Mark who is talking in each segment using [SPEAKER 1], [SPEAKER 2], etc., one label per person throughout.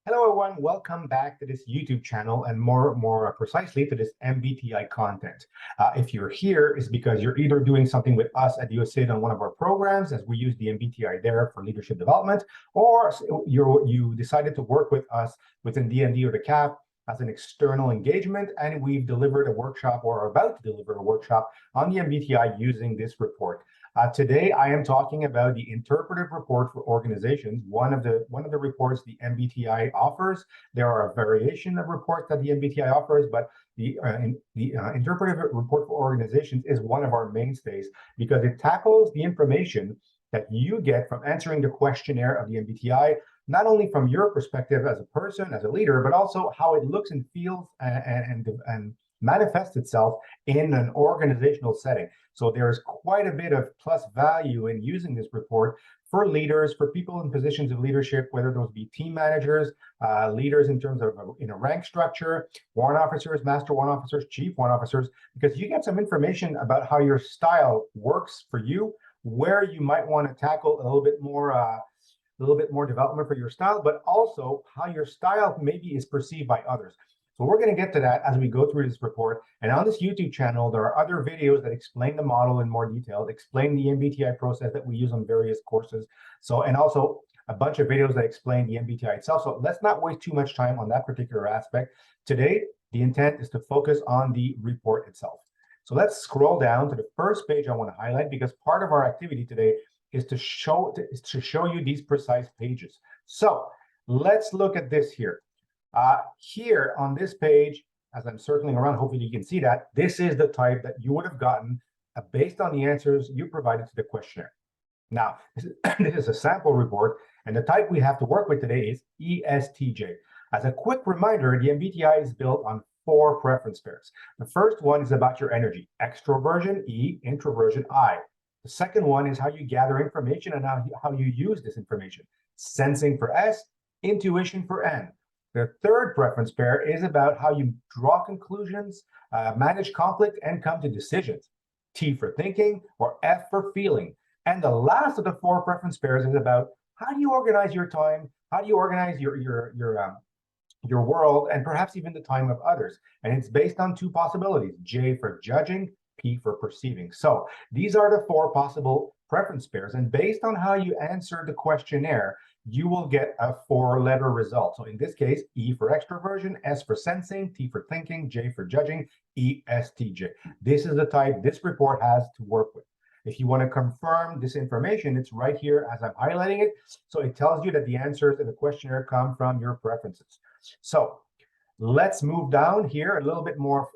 [SPEAKER 1] Hello, everyone. Welcome back to this YouTube channel and more precisely to this MBTI content. If you're here, it's because you're either doing something with us at USAID on one of our programs, as we use the MBTI there for leadership development, or you decided to work with us within DND or the CAP as an external engagement, and we've delivered a workshop or are about to deliver a workshop on the MBTI using this report. Today, I am talking about the Interpretive Report for organizations, one of the reports the MBTI offers. There are a variation of reports that the MBTI offers, but the Interpretive Report for organizations is one of our mainstays because it tackles the information that you get from answering the questionnaire of the MBTI, not only from your perspective as a person, as a leader, but also how it looks and feels and manifests itself in an organizational setting. So there's quite a bit of plus value in using this report for leaders, for people in positions of leadership, whether those be team managers, leaders in terms of in a rank structure, warrant officers, master warrant officers, chief warrant officers, because you get some information about how your style works for you, where you might want to tackle a little bit more development for your style, but also how your style maybe is perceived by others. So we're going to get to that as we go through this report. And on this YouTube channel, there are other videos that explain the model in more detail, explain the MBTI process that we use on various courses. And also a bunch of videos that explain the MBTI itself. So let's not waste too much time on that particular aspect. Today, the intent is to focus on the report itself. So let's scroll down to the first page I want to highlight, because part of our activity today is to show you these precise pages. So let's look at this here. Here on this page, as I'm circling around, hopefully you can see that, this is the type that you would have gotten based on the answers you provided to the questionnaire. Now, this is a sample report, and the type we have to work with today is ESTJ. As a quick reminder, the MBTI is built on 4 preference pairs. The first one is about your energy: extroversion, E; introversion, I. The second one is how you gather information and how you use this information: sensing for S, intuition for N. The third preference pair is about how you draw conclusions, manage conflict, and come to decisions: T for thinking, or F for feeling. And the last of the 4 preference pairs is about how do you organize your time, how do you organize your world, and perhaps even the time of others. And it's based on 2 possibilities: J for judging, P for perceiving. So these are the 4 possible preference pairs, and based on how you answer the questionnaire, you will get a 4-letter result. So in this case, E for extroversion, S for sensing, T for thinking, J for judging, ESTJ. This is the type this report has to work with. If you want to confirm this information, it's right here as I'm highlighting it. So it tells you that the answers in the questionnaire come from your preferences. So let's move down here a little bit more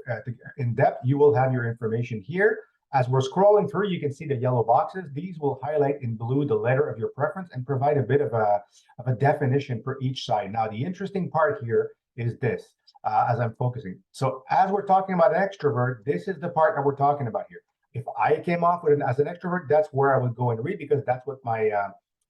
[SPEAKER 1] in depth. You will have your information here. As we're scrolling through, you can see the yellow boxes. These will highlight in blue the letter of your preference and provide a bit of a definition for each side. Now, the interesting part here is this, as I'm focusing. So as we're talking about an extrovert, this is the part that we're talking about here. If I came off with as an extrovert, that's where I would go and read, because that's what my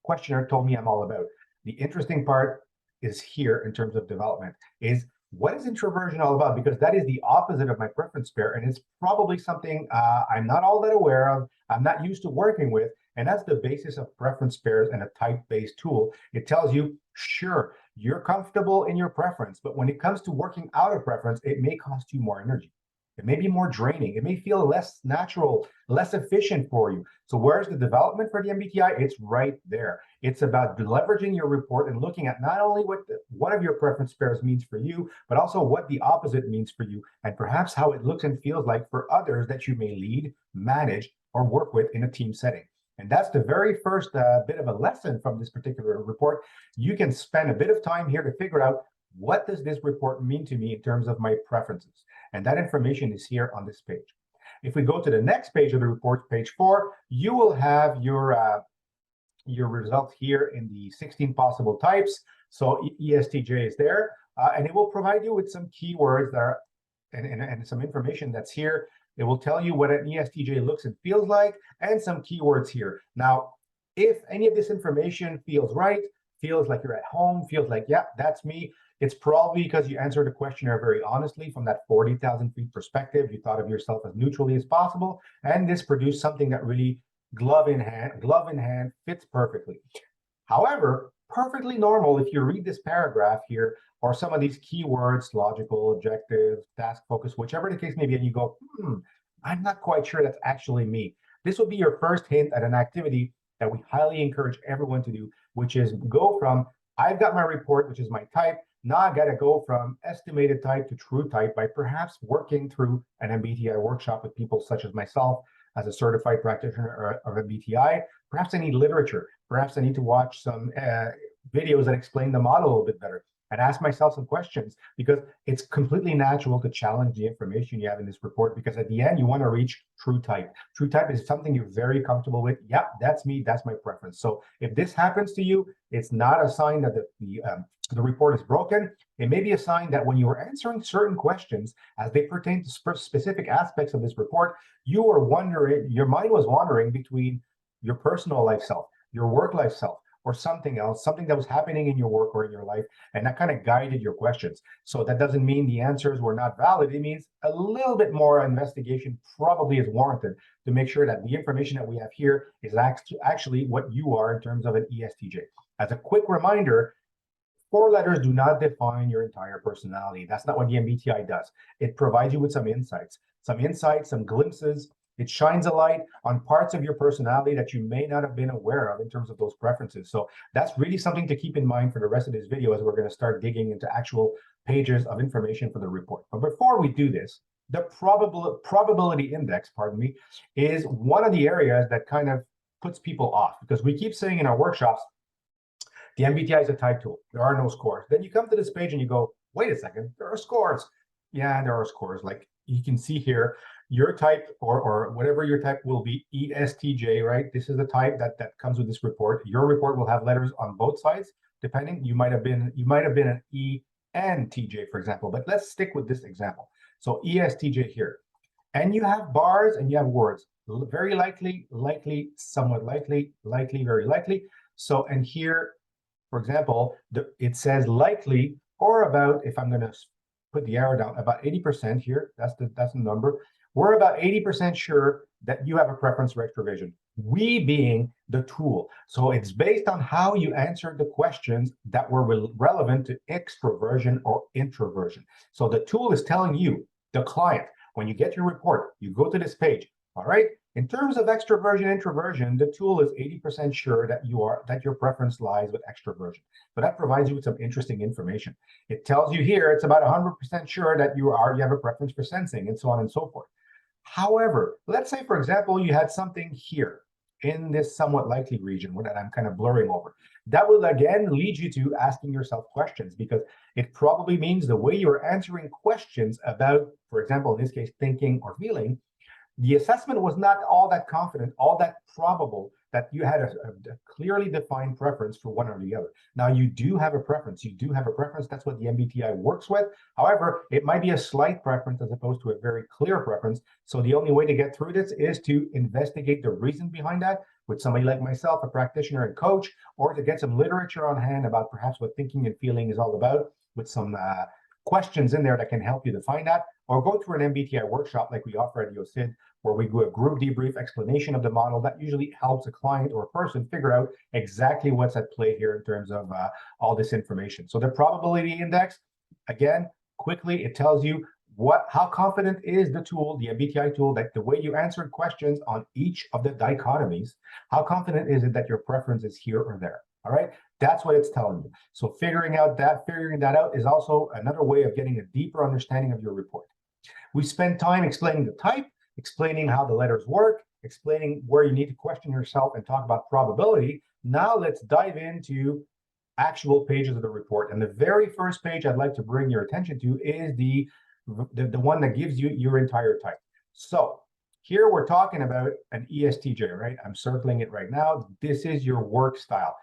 [SPEAKER 1] questionnaire told me I'm all about. The interesting part is here in terms of development is, what is introversion all about? Because that is the opposite of my preference pair, and it's probably something I'm not all that aware of, I'm not used to working with, and that's the basis of preference pairs and a type-based tool. It tells you, sure, you're comfortable in your preference, but when it comes to working out of preference, it may cost you more energy. It may be more draining. It may feel less natural, less efficient for you. So where's the development for the MBTI? It's right there. It's about leveraging your report and looking at not only what one of your preference pairs means for you, but also what the opposite means for you, and perhaps how it looks and feels like for others that you may lead, manage, or work with in a team setting. And that's the very first bit of a lesson from this particular report. You can spend a bit of time here to figure out, what does this report mean to me in terms of my preferences? And that information is here on this page. If we go to the next page of the report, page 4, you will have your result here in the 16 possible types. So ESTJ is there, and it will provide you with some keywords that are, and some information that's here. It will tell you what an ESTJ looks and feels like, and some keywords here. Now, if any of this information feels right, feels like you're at home, feels like, yeah, that's me, it's probably because you answered the questionnaire very honestly from that 40,000 feet perspective. You thought of yourself as neutrally as possible, and this produced something that really glove in hand fits perfectly. However, perfectly normal if you read this paragraph here, or some of these keywords, logical, objective, task focus, whichever the case may be, and you go, I'm not quite sure that's actually me. This would be your first hint at an activity that we highly encourage everyone to do, which is go from, I've got my report, which is my type. Now I got to go from estimated type to true type by perhaps working through an MBTI workshop with people such as myself as a certified practitioner of MBTI. Perhaps I need literature. Perhaps I need to watch some videos that explain the model a little bit better and ask myself some questions, because it's completely natural to challenge the information you have in this report, because at the end you want to reach true type. True type is something you're very comfortable with. Yep, that's me, that's my preference. So if this happens to you, it's not a sign that the report is broken. It may be a sign that when you are answering certain questions as they pertain to specific aspects of this report, you were wondering, your mind was wandering between your personal life self, your work life self, or something else, something that was happening in your work or in your life, and that kind of guided your questions. So that doesn't mean the answers were not valid. It means a little bit more investigation probably is warranted to make sure that the information that we have here is actually what you are in terms of an ESTJ. As a quick reminder, 4 letters do not define your entire personality. That's not what the MBTI does. It provides you with some insights, some glimpses. It shines a light on parts of your personality that you may not have been aware of in terms of those preferences. So that's really something to keep in mind for the rest of this video as we're going to start digging into actual pages of information for the report. But before we do this, the probability index, is one of the areas that kind of puts people off, because we keep saying in our workshops, the MBTI is a type tool. There are no scores. Then you come to this page and you go, wait a second, there are scores. Yeah, there are scores. Like you can see here, your type or whatever your type will be, ESTJ, right? This is the type that comes with this report. Your report will have letters on both sides, depending. You might have been an ENTJ, for example, but let's stick with this example. So ESTJ here. And you have bars and you have words. Very likely, likely, somewhat likely, likely, very likely. So, and here, for example, it says likely, or about, if I'm going to put the arrow down, about 80% here, that's the number. We're about 80% sure that you have a preference for extroversion, we being the tool. So it's based on how you answered the questions that were relevant to extroversion or introversion. So the tool is telling you, the client, when you get your report, you go to this page, all right? In terms of extroversion, introversion, the tool is 80% sure that your preference lies with extroversion. So that provides you with some interesting information. It tells you here it's about 100% sure that you have a preference for sensing, and so on and so forth. However, let's say, for example, you had something here in this somewhat likely region that I'm kind of blurring over. That will again lead you to asking yourself questions, because it probably means the way you're answering questions about, for example, in this case, thinking or feeling, the assessment was not all that confident, all that probable that you had a clearly defined preference for one or the other. Now, you do have a preference. You do have a preference. That's what the MBTI works with. However, it might be a slight preference as opposed to a very clear preference. So the only way to get through this is to investigate the reason behind that with somebody like myself, a practitioner and coach, or to get some literature on hand about perhaps what thinking and feeling is all about, with some questions in there that can help you define that, or go through an MBTI workshop like we offer at EOSID, where we do a group debrief explanation of the model that usually helps a client or a person figure out exactly what's at play here in terms of all this information. So the probability index, again, quickly, it tells you how confident is the tool, the MBTI tool, that the way you answered questions on each of the dichotomies, how confident is it that your preference is here or there? All right, that's what it's telling you. So figuring that out is also another way of getting a deeper understanding of your report. We spend time explaining the type, explaining how the letters work, explaining where you need to question yourself and talk about probability. Now let's dive into actual pages of the report. And the very first page I'd like to bring your attention to is the one that gives you your entire type. So here we're talking about an ESTJ, right? I'm circling it right now. This is your work style.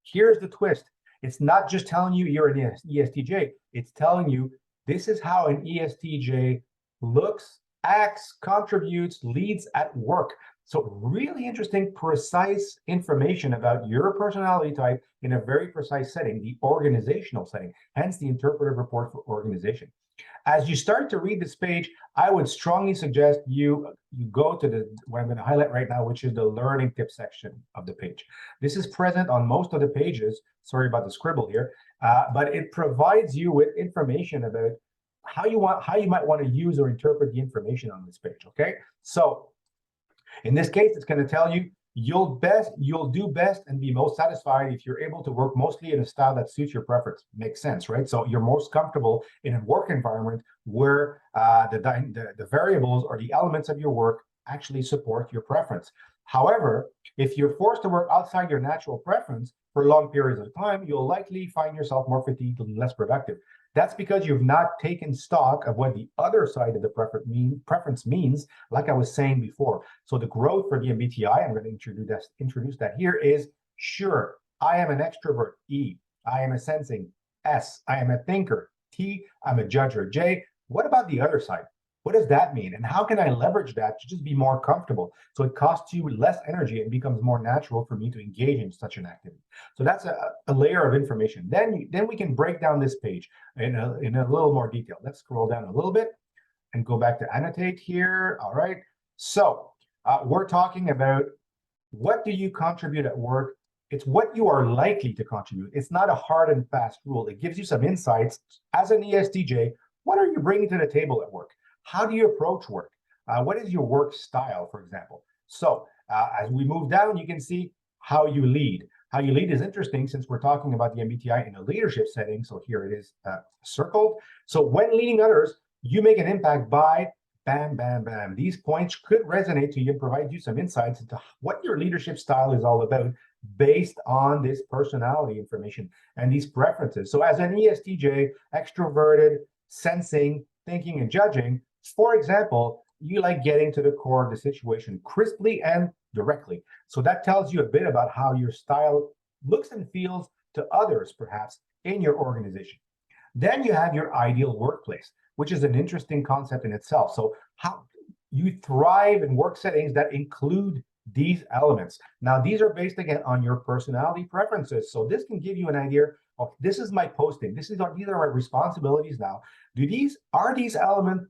[SPEAKER 1] Here's the twist. It's not just telling you you're an ESTJ. It's telling you this is how an ESTJ looks, acts, contributes, leads at work. So really interesting, precise information about your personality type in a very precise setting, the organizational setting, hence the interpretive report for organization. As you start to read this page, I would strongly suggest you go to what I'm going to highlight right now, which is the learning tips section of the page. This is present on most of the pages. Sorry about the scribble here, but it provides you with information about how you might want to use or interpret the information on this page. Okay, so in this case, it's going to tell you you'll do best and be most satisfied if you're able to work mostly in a style that suits your preference. Makes sense, right? So you're most comfortable in a work environment where the variables or the elements of your work actually support your preference. However, if you're forced to work outside your natural preference for long periods of time, you'll likely find yourself more fatigued and less productive. That's because you've not taken stock of what the other side of the preference means, like I was saying before. So the growth for the MBTI, I'm going to introduce that here, is sure, I am an extrovert, E. I am a sensing, S. I am a thinker, T. I'm a judger, J. What about the other side? What does that mean? And how can I leverage that to just be more comfortable? So it costs you less energy and becomes more natural for me to engage in such an activity. So that's a layer of information. Then we can break down this page in a little more detail. Let's scroll down a little bit and go back to annotate here. All right. So we're talking about what do you contribute at work? It's what you are likely to contribute. It's not a hard and fast rule. It gives you some insights. As an ESTJ, what are you bringing to the table at work? How do you approach work? What is your work style, for example? So as we move down, you can see how you lead. How you lead is interesting since we're talking about the MBTI in a leadership setting. So here it is circled. So when leading others, you make an impact by bam, bam, bam. These points could resonate to you and provide you some insights into what your leadership style is all about based on this personality information and these preferences. So as an ESTJ, extroverted, sensing, thinking, and judging, for example, you like getting to the core of the situation crisply and directly. So that tells you a bit about how your style looks and feels to others, perhaps, in your organization. Then you have your ideal workplace, which is an interesting concept in itself. So how you thrive in work settings that include these elements. Now, these are based again on your personality preferences. So this can give you an idea of this is my posting. These are my responsibilities now. These elements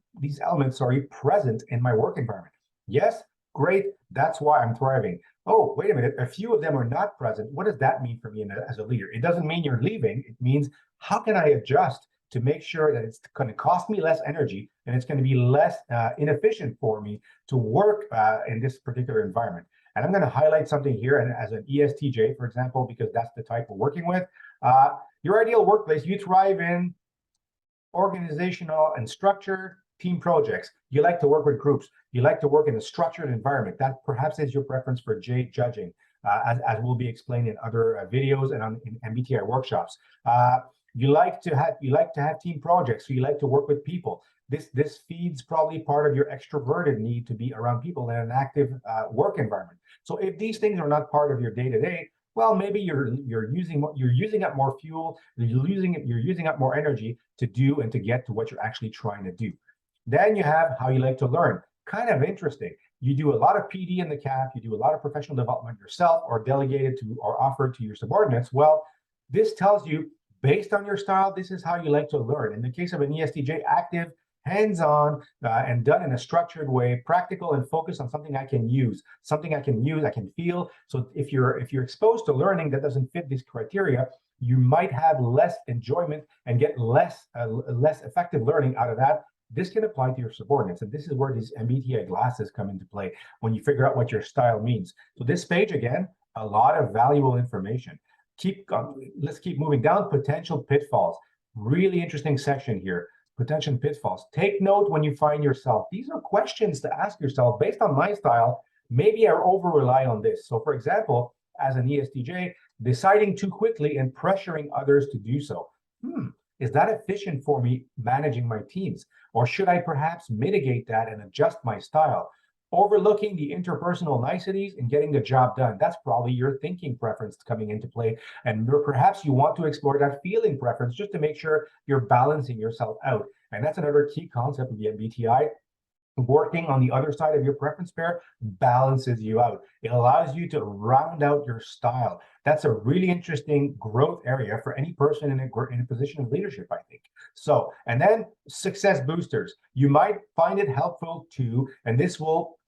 [SPEAKER 1] present in my work environment? Yes, great. That's why I'm thriving. Oh, wait a minute. A few of them are not present. What does that mean for me as a leader? It doesn't mean you're leaving. It means how can I adjust to make sure that it's going to cost me less energy and it's going to be less inefficient for me to work in this particular environment. And I'm going to highlight something here, and as an ESTJ, for example, because that's the type we're working with. Your ideal workplace, you thrive in organizational and structured team projects. You like to work with groups. You like to work in a structured environment. That perhaps is your preference for J judging, as will be explained in other videos and in MBTI workshops. You like to have team projects, so you like to work with people. This feeds probably part of your extroverted need to be around people in an active work environment. So if these things are not part of your day-to-day, well, maybe you're using up more fuel, you're using up more energy to do and to get to what you're actually trying to do. Then you have how you like to learn. Kind of interesting. You do a lot of PD in the CAF, you do a lot of professional development yourself or delegated to or offered to your subordinates. Well, this tells you based on your style, this is how you like to learn. In the case of an ESTJ, active, hands-on, and done in a structured way, practical and focused on something I can use, I can feel. So if you're exposed to learning that doesn't fit these criteria, you might have less enjoyment and get less effective learning out of that. This can apply to your subordinates, and this is where these MBTI glasses come into play when you figure out what your style means. So this page, again, a lot of valuable information. Let's keep moving down. Potential pitfalls. Really interesting section here. Potential pitfalls. Take note when you find yourself. These are questions to ask yourself based on my style. Maybe I over rely on this. So for example, as an ESTJ, deciding too quickly and pressuring others to do so. Is that efficient for me managing my teams? Or should I perhaps mitigate that and adjust my style? Overlooking the interpersonal niceties and getting the job done. That's probably your thinking preference coming into play. And perhaps you want to explore that feeling preference just to make sure you're balancing yourself out. And that's another key concept of the MBTI. working on the other side of your preference pair balances you out. It allows you to round out your style. That's a really interesting growth area for any person in a position of leadership, I think. So, and then success boosters. You might find it helpful too, and this will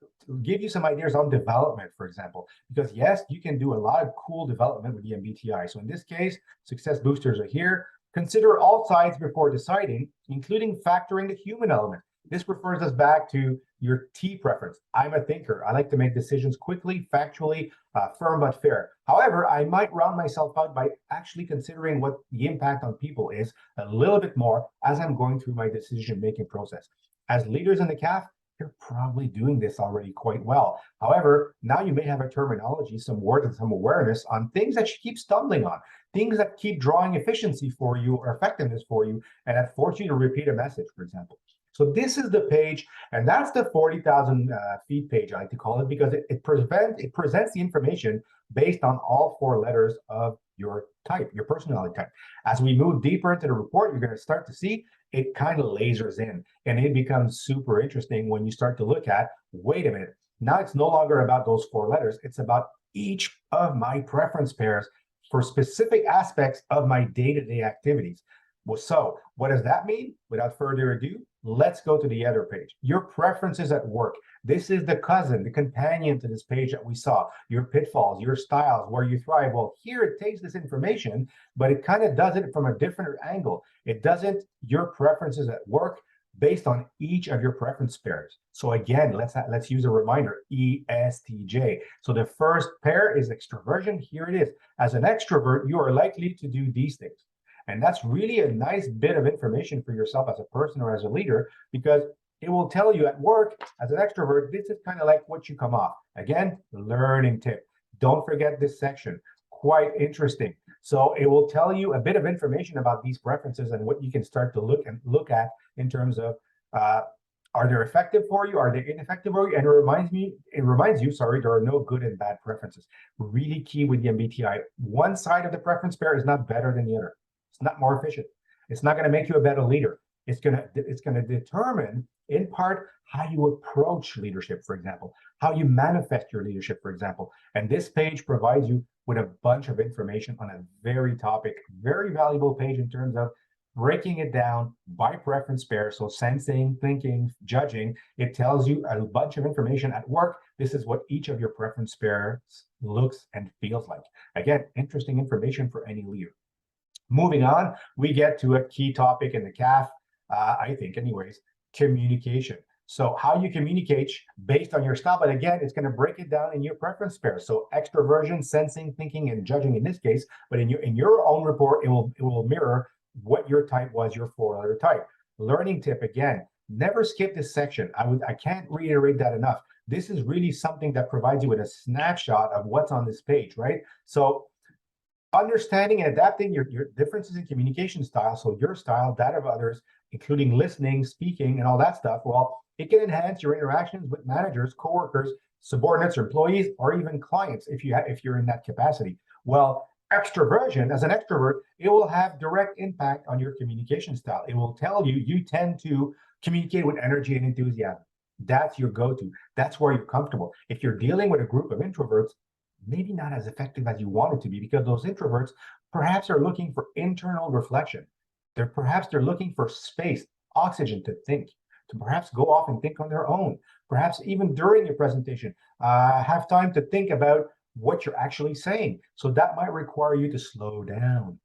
[SPEAKER 1] give you some ideas on development, for example, because yes, you can do a lot of cool development with the MBTI. So in this case, success boosters are here. Consider all sides before deciding, including factoring the human element. This refers us back to your T preference. I'm a thinker. I like to make decisions quickly, factually, firm but fair. However, I might round myself out by actually considering what the impact on people is a little bit more as I'm going through my decision-making process. As leaders in the CAF, you're probably doing this already quite well. However, now you may have a terminology, some words, and some awareness on things that you keep stumbling on, things that keep drawing efficiency for you or effectiveness for you, and that force you to repeat a message, for example. So this is the page, and that's the 40,000 feet page, I like to call it, because it presents the information based on all 4 letters of your type, your personality type. As we move deeper into the report, you're going to start to see it kind of lasers in, and it becomes super interesting when you start to look at, wait a minute, now it's no longer about those 4 letters, it's about each of my preference pairs for specific aspects of my day-to-day activities. Well, so what does that mean? Without further ado, let's go to the other page. Your preferences at work. This is the cousin, the companion to this page that we saw. Your pitfalls, your styles, where you thrive. Well, here it takes this information, but it kind of does it from a different angle. It doesn't your preferences at work based on each of your preference pairs. So again, let's use a reminder, ESTJ. So the first pair is extroversion. Here it is. As an extrovert, you are likely to do these things. And that's really a nice bit of information for yourself as a person or as a leader, because it will tell you at work, as an extrovert, this is kind of like what you come off. Again, learning tip. Don't forget this section. Quite interesting. So it will tell you a bit of information about these preferences and what you can start to look at in terms of are they effective for you? Are they ineffective for you? And it reminds you, sorry, there are no good and bad preferences. Really key with the MBTI. One side of the preference pair is not better than the other. It's not more efficient. It's not going to make you a better leader. It's going to determine, in part, how you approach leadership, for example, how you manifest your leadership, for example. And this page provides you with a bunch of information on a very valuable page in terms of breaking it down by preference pair. So sensing, thinking, judging, it tells you a bunch of information at work. This is what each of your preference pairs looks and feels like. Again, interesting information for any leader. Moving on, we get to a key topic in the CAF, I think anyways, communication. So how you communicate based on your style, but again, it's going to break it down in your preference pair. So extroversion, sensing, thinking, and judging in this case, but in your own report, it will mirror what your type was, your 4-letter type. Learning tip, again, never skip this section. I can't reiterate that enough. This is really something that provides you with a snapshot of what's on this page, right? So understanding and adapting your differences in communication style, so your style, that of others, including listening, speaking, and all that stuff, well, it can enhance your interactions with managers, coworkers, subordinates, or employees, or even clients if you're in that capacity. Well, extroversion, as an extrovert, it will have direct impact on your communication style. It will tell you tend to communicate with energy and enthusiasm. That's your go-to. That's where you're comfortable. If you're dealing with a group of introverts, maybe not as effective as you want it to be, because those introverts perhaps are looking for internal reflection. They're looking for space, oxygen to think, to perhaps go off and think on their own. Perhaps even during your presentation, have time to think about what you're actually saying. So that might require you to slow down,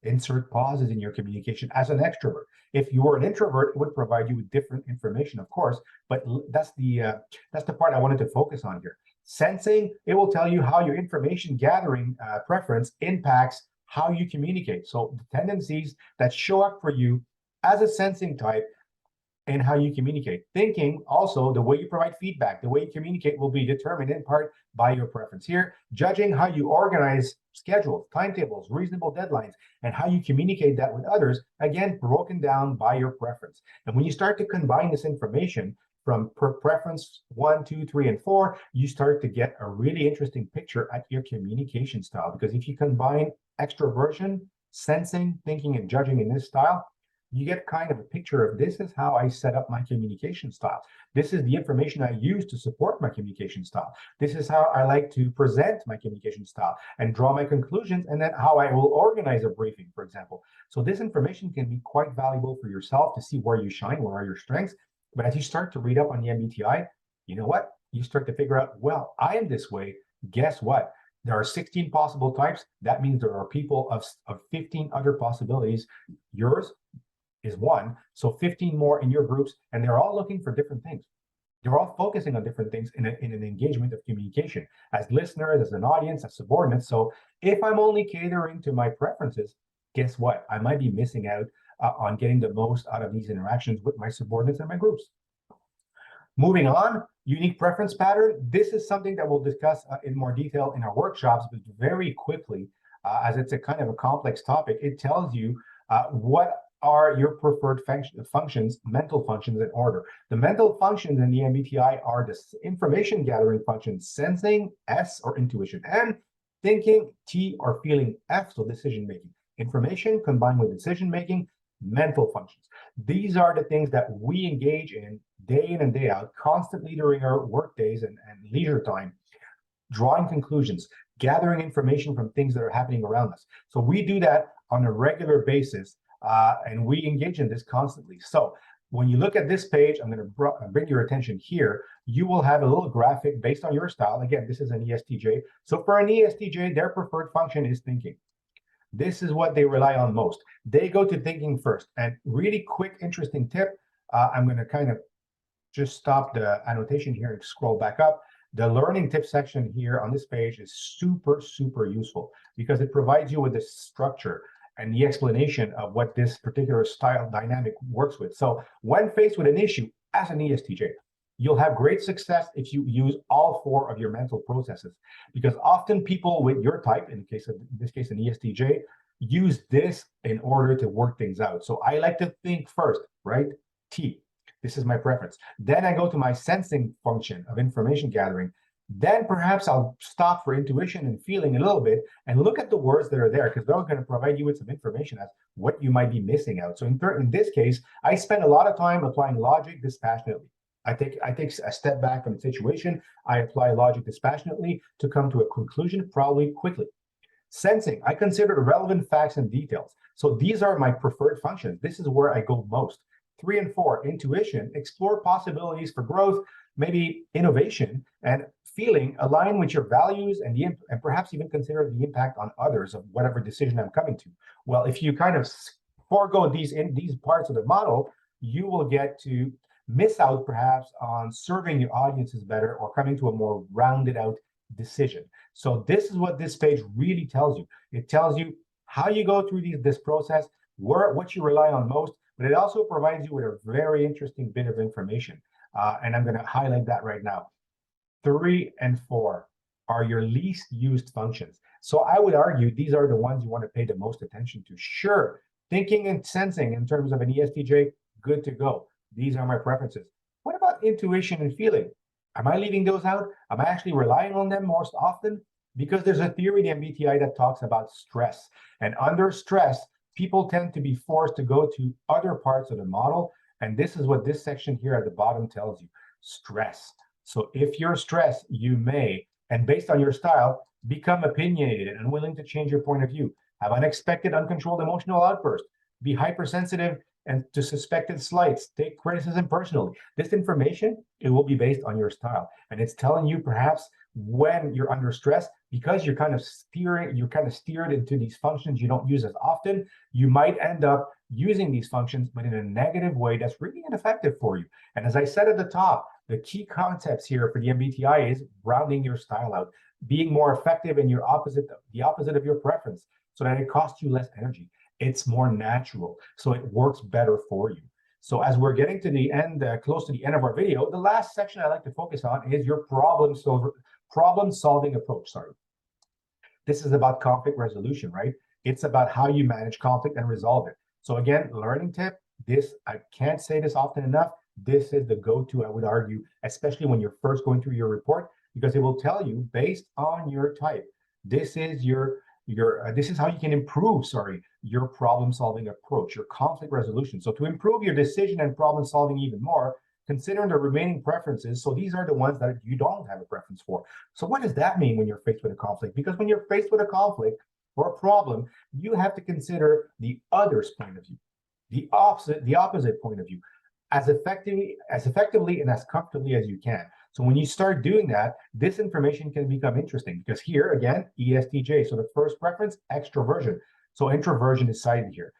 [SPEAKER 1] insert pauses in your communication as an extrovert. If you were an introvert, it would provide you with different information, of course, but that's the part I wanted to focus on here. Sensing, it will tell you how your information gathering preference impacts how you communicate. So the tendencies that show up for you as a sensing type and how you communicate. Thinking, also, the way you provide feedback, the way you communicate will be determined in part by your preference here. Judging, how you organize schedules, timetables, reasonable deadlines, and how you communicate that with others, again, broken down by your preference. And when you start to combine this information, from preference 1, 2, 3, and 4, you start to get a really interesting picture at your communication style. Because if you combine extroversion, sensing, thinking, and judging in this style, you get kind of a picture of this is how I set up my communication style. This is the information I use to support my communication style. This is how I like to present my communication style and draw my conclusions, and then how I will organize a briefing, for example. So this information can be quite valuable for yourself to see where you shine, where are your strengths. But as you start to read up on the MBTI, you know what? You start to figure out, well, I am this way. Guess what? There are 16 possible types. That means there are people of 15 other possibilities. Yours is one, so 15 more in your groups, and they're all looking for different things. They're all focusing on different things in an engagement of communication as listeners, as an audience, as subordinates. So if I'm only catering to my preferences, guess what? I might be missing out on getting the most out of these interactions with my subordinates and my groups. Moving on, unique preference pattern. This is something that we'll discuss in more detail in our workshops, but very quickly, as it's a kind of a complex topic, it tells you what are your preferred functions, mental functions in order. The mental functions in the MBTI are the information gathering functions, sensing, S, or intuition, and thinking, T, or feeling, F, so decision making. Information combined with decision making, mental functions. These are the things that we engage in day in and day out, constantly during our work days and leisure time, drawing conclusions, gathering information from things that are happening around us. So we do that on a regular basis, and we engage in this constantly. So when you look at this page, I'm going to bring your attention here. You will have a little graphic based on your style. Again, this is an ESTJ. So for an ESTJ, their preferred function is thinking. This is what they rely on most. They go to thinking first. And really quick, interesting tip, I'm going to kind of just stop the annotation here and scroll back up. The learning tip section here on this page is super, super useful because it provides you with the structure and the explanation of what this particular style dynamic works with. So when faced with an issue as an ESTJ, you'll have great success if you use all four of your mental processes, because often people with your type, in this case, an ESTJ, use this in order to work things out. So I like to think first, right? T. This is my preference. Then I go to my sensing function of information gathering. Then perhaps I'll stop for intuition and feeling a little bit and look at the words that are there, because they're going to provide you with some information as what you might be missing out. So in this case, I spend a lot of time applying logic dispassionately. I take a step back from the situation. I apply logic dispassionately to come to a conclusion, probably quickly. Sensing, I consider the relevant facts and details. So these are my preferred functions. This is where I go most. 3 and 4, intuition, explore possibilities for growth, maybe innovation, and feeling align with your values and perhaps even consider the impact on others of whatever decision I'm coming to. Well, if you kind of forego these parts of the model, you will get to miss out perhaps on serving your audiences better or coming to a more rounded out decision. So this is what this page really tells you. It tells you how you go through this process, what you rely on most, but it also provides you with a very interesting bit of information. And I'm going to highlight that right now. 3 and 4 are your least used functions. So I would argue these are the ones you want to pay the most attention to. Sure, thinking and sensing in terms of an ESTJ, good to go. These are my preferences. What about intuition and feeling? Am I leaving those out? Am I actually relying on them most often? Because there's a theory in the MBTI that talks about stress. And under stress, people tend to be forced to go to other parts of the model. And this is what this section here at the bottom tells you. Stress. So if you're stressed, you may, and based on your style, become opinionated and unwilling to change your point of view, have unexpected, uncontrolled emotional outbursts, be hypersensitive and to suspected slights, take criticism personally. This information, it will be based on your style. And it's telling you perhaps when you're under stress, because you're kind of steered into these functions you don't use as often, you might end up using these functions, but in a negative way that's really ineffective for you. And as I said at the top, the key concepts here for the MBTI is rounding your style out, being more effective in the opposite of your preference, so that it costs you less energy. It's more natural, so it works better for you. So as we're getting to the end, close to the end of our video, the last section I like to focus on is your problem-solving approach. This is about conflict resolution, right? It's about how you manage conflict and resolve it. So again, learning tip, I can't say this often enough, this is the go-to, I would argue, especially when you're first going through your report, because it will tell you based on your type. This is your this is how you can improve, your problem-solving approach, your conflict resolution. So to improve your decision and problem-solving even more, consider the remaining preferences. So these are the ones that you don't have a preference for. So what does that mean when you're faced with a conflict? Because when you're faced with a conflict or a problem, you have to consider the other's point of view, the opposite point of view, as effectively and as comfortably as you can. So when you start doing that, this information can become interesting, because here again, ESTJ. So the first preference, extroversion. So introversion is cited here.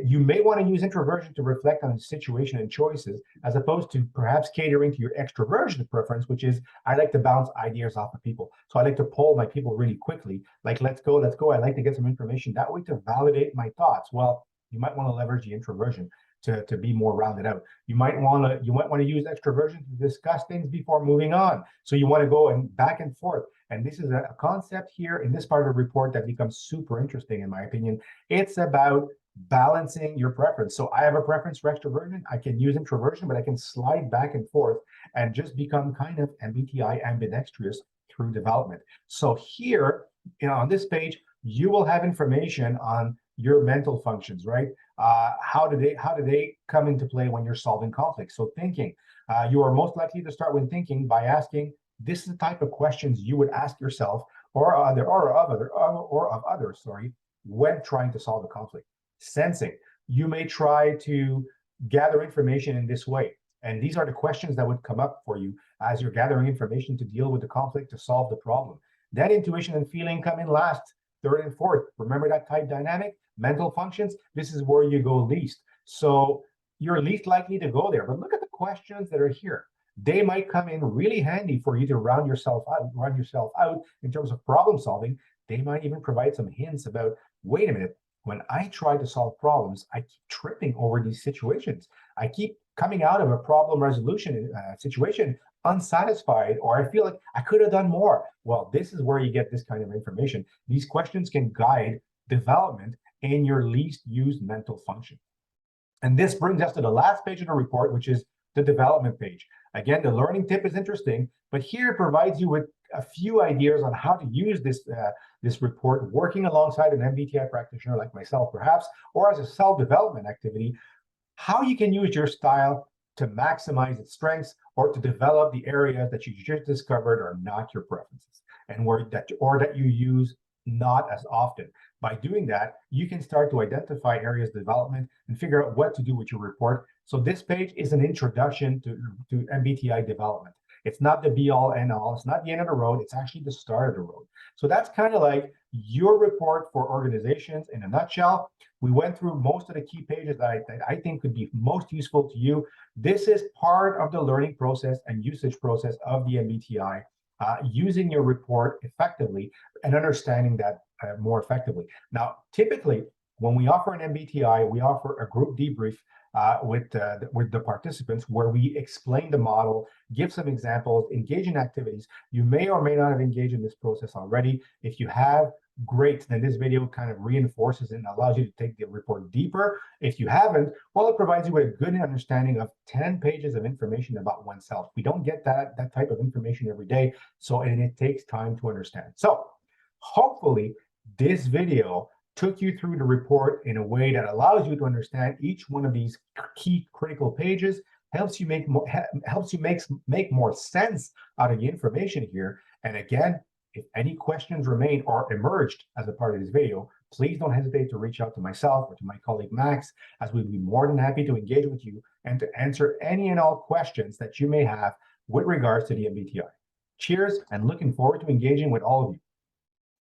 [SPEAKER 1] You may want to use introversion to reflect on the situation and choices, as opposed to perhaps catering to your extroversion preference, which is, I like to bounce ideas off of people. So I like to poll my people really quickly, like, let's go. I like to get some information that way to validate my thoughts. Well, you might want to leverage the introversion to be more rounded out. You might want to use extroversion to discuss things before moving on. So you want to go and back and forth. And this is a concept here in this part of the report that becomes super interesting, in my opinion. It's about balancing your preference. So I have a preference for extroversion. I can use introversion, but I can slide back and forth and just become kind of MBTI ambidextrous through development. So here, on this page, you will have information on your mental functions, right? How do they come into play when you're solving conflicts? So thinking, you are most likely to start when thinking by asking, this is the type of questions you would ask yourself or of others, when trying to solve a conflict. Sensing, you may try to gather information in this way. And these are the questions that would come up for you as you're gathering information to deal with the conflict, to solve the problem. Then intuition and feeling come in last, third and fourth. Remember that type dynamic? Mental functions, this is where you go least. So you're least likely to go there. But look at the questions that are here. They might come in really handy for you to run yourself out in terms of problem solving. They might even provide some hints about, wait a minute, when I try to solve problems, I keep tripping over these situations. I keep coming out of a problem resolution situation unsatisfied, or I feel like I could have done more. Well, this is where you get this kind of information. These questions can guide development in your least used mental function. And this brings us to the last page of the report, which is the development page. Again, the learning tip is interesting, but here it provides you with a few ideas on how to use this report working alongside an MBTI practitioner like myself, perhaps, or as a self-development activity, how you can use your style to maximize its strengths or to develop the areas that you just discovered are not your preferences and that you use not as often. By doing that, you can start to identify areas of development and figure out what to do with your report. So this page is an introduction to MBTI development. It's not the be all end all. It's not the end of the road. It's actually the start of the road. So that's kind of like your report for organizations in a nutshell. We went through most of the key pages that I think could be most useful to you. This is part of the learning process and usage process of the MBTI, using your report effectively and understanding that more effectively. Now, typically, when we offer an MBTI, we offer a group debrief with the participants where we explain the model, give some examples, engage in activities. You may or may not have engaged in this process already. If you have, great, then this video kind of reinforces it and allows you to take the report deeper. If you haven't, well, it provides you with a good understanding of 10 pages of information about oneself. We don't get that type of information every day, and it takes time to understand. So hopefully this video took you through the report in a way that allows you to understand each one of these key critical pages, helps you make more sense out of the information here. And again, if any questions remain or emerged as a part of this video, please don't hesitate to reach out to myself or to my colleague Max, as we'd be more than happy to engage with you and to answer any and all questions that you may have with regards to the MBTI. Cheers, and looking forward to engaging with all of you.